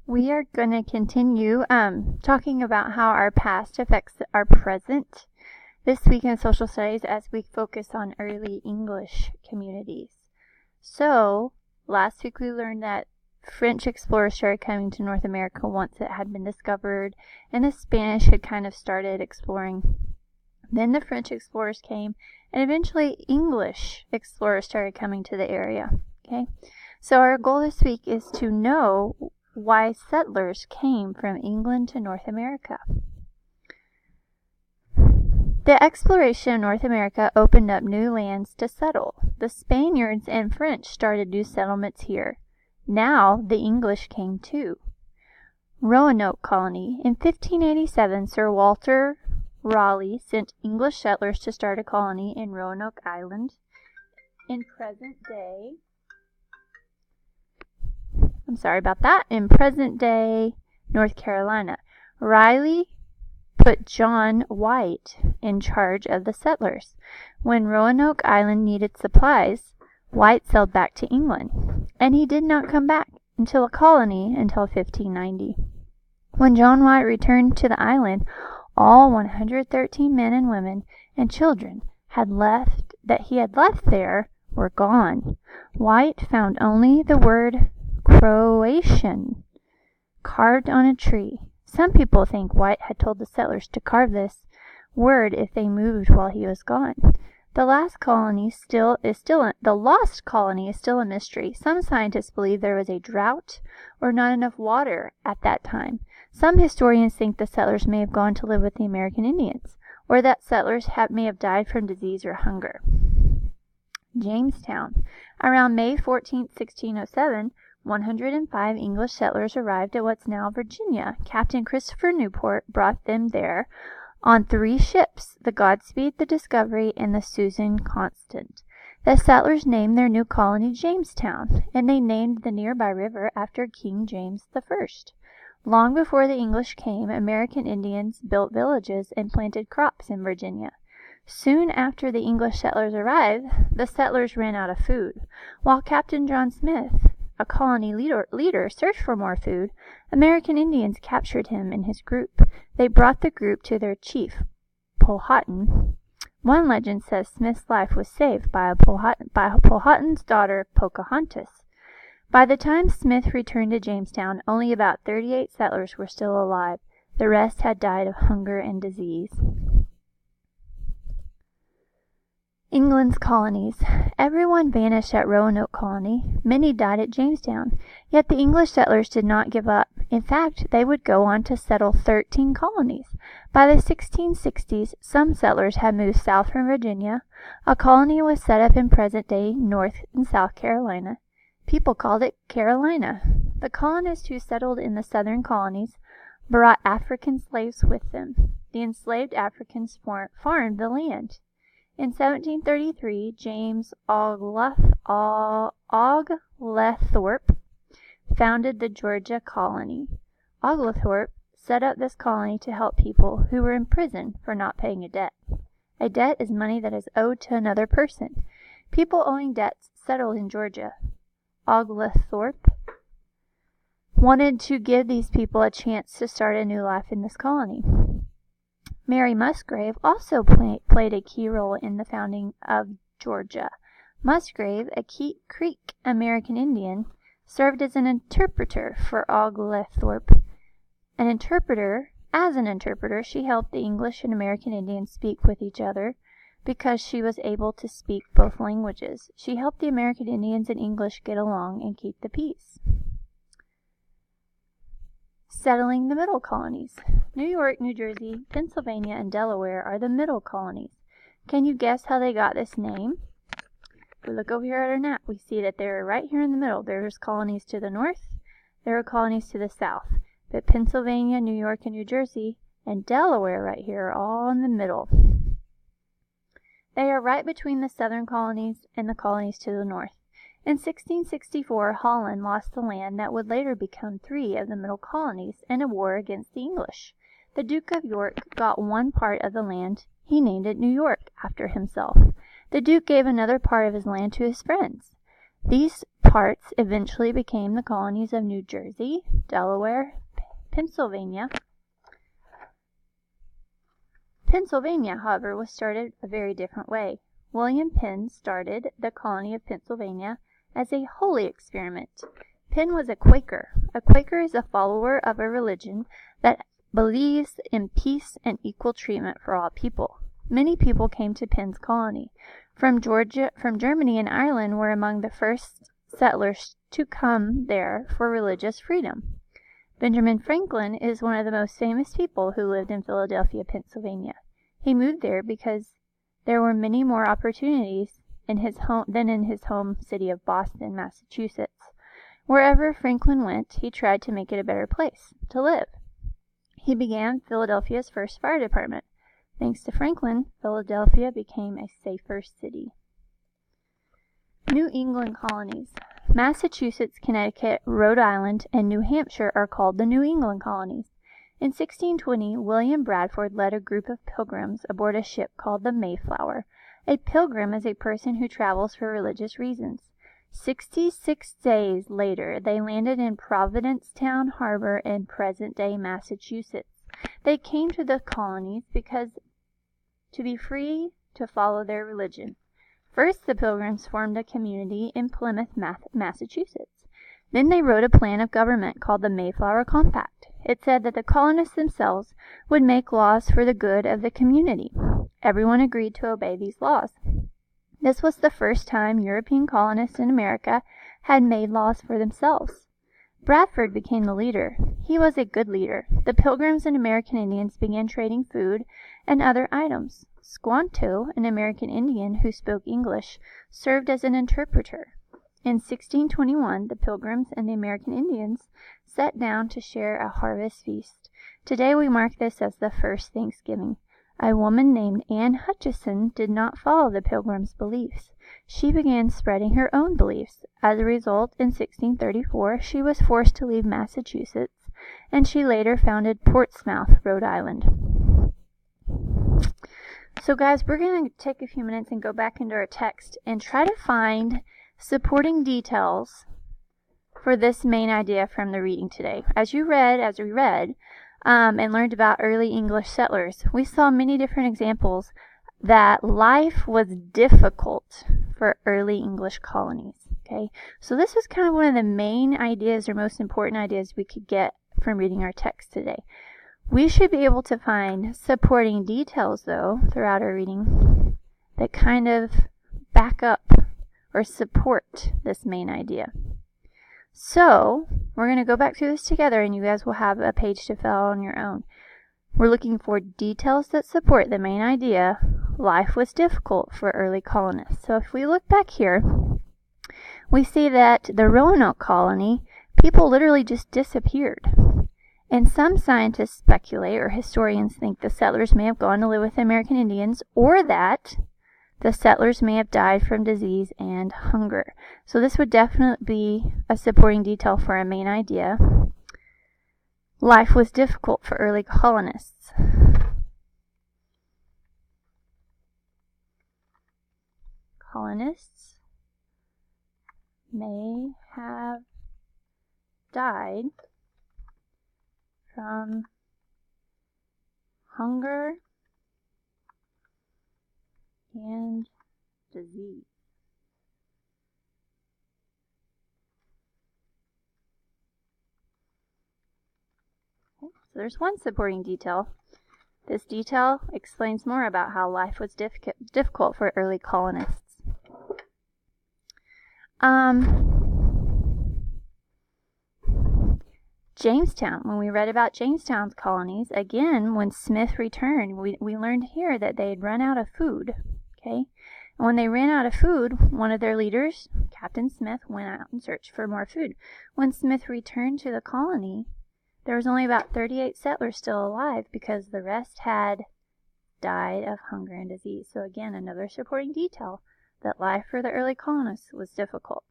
We are going to continue talking about how our past affects our present this week in social studies as we focus on early English communities. So, last week we learned that French explorers started coming to North America once it had been discovered, and the Spanish had kind of started exploring. Then the French explorers came, and eventually English explorers started coming to the area. Okay, so our goal this week is to know why settlers came from England to North America. The exploration of North America opened up new lands to settle. The Spaniards and French started new settlements here. Now the English came too. Roanoke Colony. In 1587, Sir Walter Raleigh sent English settlers to start a colony in Roanoke Island in present-day North Carolina. Raleigh put John White in charge of the settlers. When Roanoke Island needed supplies, White sailed back to England, and he did not come back until a colony until 1590. When John White returned to the island, all 113 men and women and children that he had left there were gone. White found only the word Croatian carved on a tree. Some people think White had told the settlers to carve this word if they moved while he was gone. The lost colony is still a mystery. Some scientists believe there was a drought or not enough water at that time. Some historians think the settlers may have gone to live with the American Indians, or that settlers may have died from disease or hunger. Jamestown. Around May 14, 1607, 105 English settlers arrived at what's now Virginia. Captain Christopher Newport brought them there on 3 ships, the Godspeed, the Discovery, and the Susan Constant. The settlers named their new colony Jamestown, and they named the nearby river after King James I. Long before the English came, American Indians built villages and planted crops in Virginia. Soon after the English settlers arrived, the settlers ran out of food. While Captain John Smith, a colony leader, searched for more food, American Indians captured him and his group. They brought the group to their chief, Powhatan. One legend says Smith's life was saved by Powhatan's daughter, Pocahontas. By the time Smith returned to Jamestown, only about 38 settlers were still alive. The rest had died of hunger and disease. England's colonies. Everyone vanished at Roanoke Colony. Many died at Jamestown. Yet the English settlers did not give up. In fact, they would go on to settle 13 colonies. By the 1660s, some settlers had moved south from Virginia. A colony was set up in present-day North and South Carolina. People called it Carolina. The colonists who settled in the southern colonies brought African slaves with them. The enslaved Africans farmed the land. In 1733, James Oglethorpe founded the Georgia colony. Oglethorpe set up this colony to help people who were in prison for not paying a debt. A debt is money that is owed to another person. People owing debts settled in Georgia. Oglethorpe wanted to give these people a chance to start a new life in this colony. Mary Musgrave also played a key role in the founding of Georgia. Musgrave, a Creek American Indian, served as an interpreter for Oglethorpe. As an interpreter, she helped the English and American Indians speak with each other because she was able to speak both languages. She helped the American Indians and English get along and keep the peace. Settling the middle colonies. New York, New Jersey, Pennsylvania, and Delaware are the middle colonies. Can you guess how they got this name? If we look over here at our map, we see that they're right here in the middle. There's colonies to the north, there are colonies to the south. But Pennsylvania, New York, and New Jersey, and Delaware right here are all in the middle. They are right between the southern colonies and the colonies to the north. In 1664, Holland lost the land that would later become 3 of the middle colonies in a war against the English. The Duke of York got one part of the land. He named it New York after himself. The Duke gave another part of his land to his friends. These parts eventually became the colonies of New Jersey, Delaware, Pennsylvania. Pennsylvania, however, was started a very different way. William Penn started the colony of Pennsylvania as a holy experiment. Penn was a Quaker. A Quaker is a follower of a religion that believes in peace and equal treatment for all people. Many people came to Penn's colony. From Germany and Ireland were among the first settlers to come there for religious freedom. Benjamin Franklin is one of the most famous people who lived in Philadelphia, Pennsylvania. He moved there because there were many more opportunities in his home than in his home city of Boston, Massachusetts. Wherever Franklin went, he tried to make it a better place to live. He began Philadelphia's first fire department. Thanks to Franklin, Philadelphia became a safer city. New England colonies. Massachusetts, Connecticut, Rhode Island, and New Hampshire are called the New England colonies. In 1620, William Bradford led a group of pilgrims aboard a ship called the Mayflower. A pilgrim is a person who travels for religious reasons. 66 days later, they landed in Provincetown Harbor in present-day Massachusetts. They came to the colonies because to be free to follow their religion. First, the Pilgrims formed a community in Plymouth, Massachusetts. Then they wrote a plan of government called the Mayflower Compact. It said that the colonists themselves would make laws for the good of the community. Everyone agreed to obey these laws. This was the first time European colonists in America had made laws for themselves. Bradford became the leader. He was a good leader. The Pilgrims and American Indians began trading food and other items. Squanto, an American Indian who spoke English, served as an interpreter. In 1621, the Pilgrims and the American Indians sat down to share a harvest feast. Today we mark this as the first Thanksgiving. A woman named Anne Hutchison did not follow the Pilgrims' beliefs. She began spreading her own beliefs. As a result, in 1634, she was forced to leave Massachusetts, and she later founded Portsmouth, Rhode Island. So guys, we're going to take a few minutes and go back into our text and try to find supporting details for this main idea from the reading today. As we read, and learned about early English settlers, we saw many different examples that life was difficult for early English colonies. Okay, so this was kind of one of the main ideas or most important ideas we could get from reading our text today. We should be able to find supporting details, though, throughout our reading that kind of back up or support this main idea. So, we're going to go back through this together, and you guys will have a page to fill out on your own. We're looking for details that support the main idea. Life was difficult for early colonists. So if we look back here, we see that the Roanoke colony, people literally just disappeared. And some scientists speculate, or historians think, the settlers may have gone to live with the American Indians, or that the settlers may have died from disease and hunger. So this would definitely be a supporting detail for our main idea. Life was difficult for early colonists. Colonists may have died from hunger and disease. Okay, so there's one supporting detail. This detail explains more about how life was difficult for early colonists. Jamestown, when we read about Jamestown's colonies, again, when Smith returned, we learned here that they had run out of food. Okay, and when they ran out of food, one of their leaders, Captain Smith, went out and searched for more food. When Smith returned to the colony, there was only about 38 settlers still alive because the rest had died of hunger and disease. So again, another supporting detail that life for the early colonists was difficult.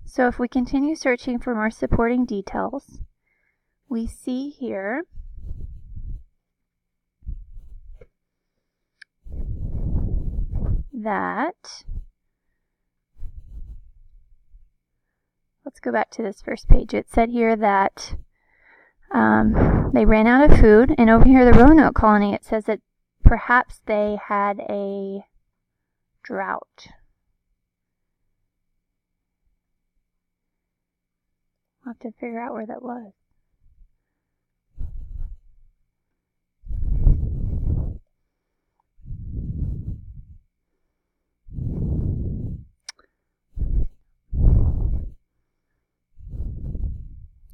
So if we continue searching for more supporting details, we see here that, let's go back to this first page. It said here that they ran out of food, and over here, the Roanoke colony, it says that perhaps they had a drought. I'll have to figure out where that was.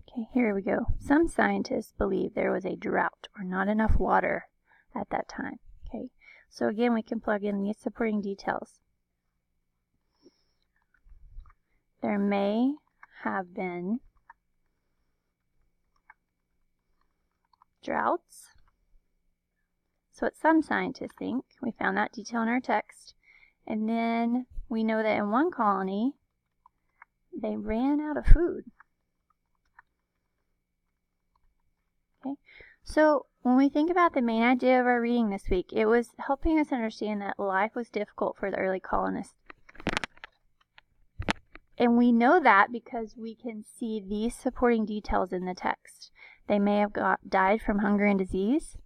Okay, here we go. Some scientists believe there was a drought or not enough water at that time. Okay, so again, we can plug in these supporting details. There may have been droughts. So what some scientists think. We found that detail in our text. And then we know that in one colony, they ran out of food. Okay, so when we think about the main idea of our reading this week, it was helping us understand that life was difficult for the early colonists. And we know that because we can see these supporting details in the text. They may have died from hunger and disease.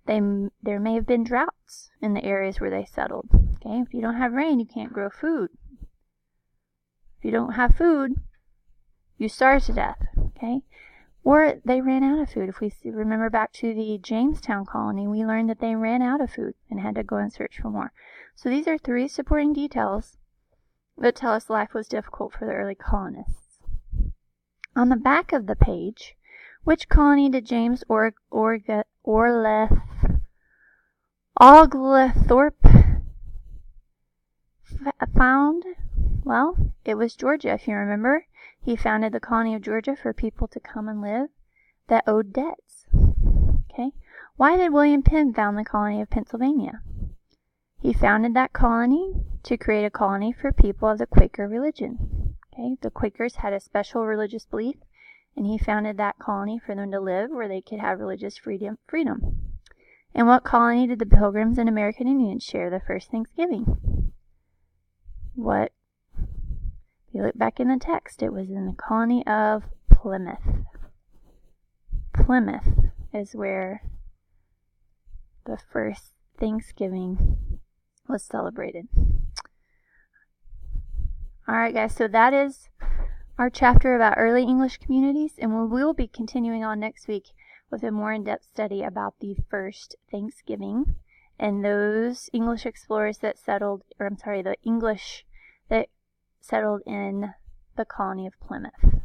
There may have been droughts in the areas where they settled. Okay, if you don't have rain, you can't grow food. If you don't have food, you starve to death. Okay, or they ran out of food. If we remember back to the Jamestown colony, we learned that they ran out of food and had to go and search for more. So these are three supporting details that tell us life was difficult for the early colonists. On the back of the page, which colony did James Oglethorpe found? Well, it was Georgia, if you remember. He founded the colony of Georgia for people to come and live that owed debts. Okay, why did William Penn found the colony of Pennsylvania? He founded that colony to create a colony for people of the Quaker religion. Okay, the Quakers had a special religious belief, and he founded that colony for them to live where they could have religious freedom. And what colony did the Pilgrims and American Indians share the first Thanksgiving? What? If you look back in the text, it was in the colony of Plymouth. Plymouth is where the first Thanksgiving was celebrated. Alright guys, so that is our chapter about early English communities, and we will be continuing on next week with a more in-depth study about the first Thanksgiving and those English explorers that settled, the English that settled in the colony of Plymouth.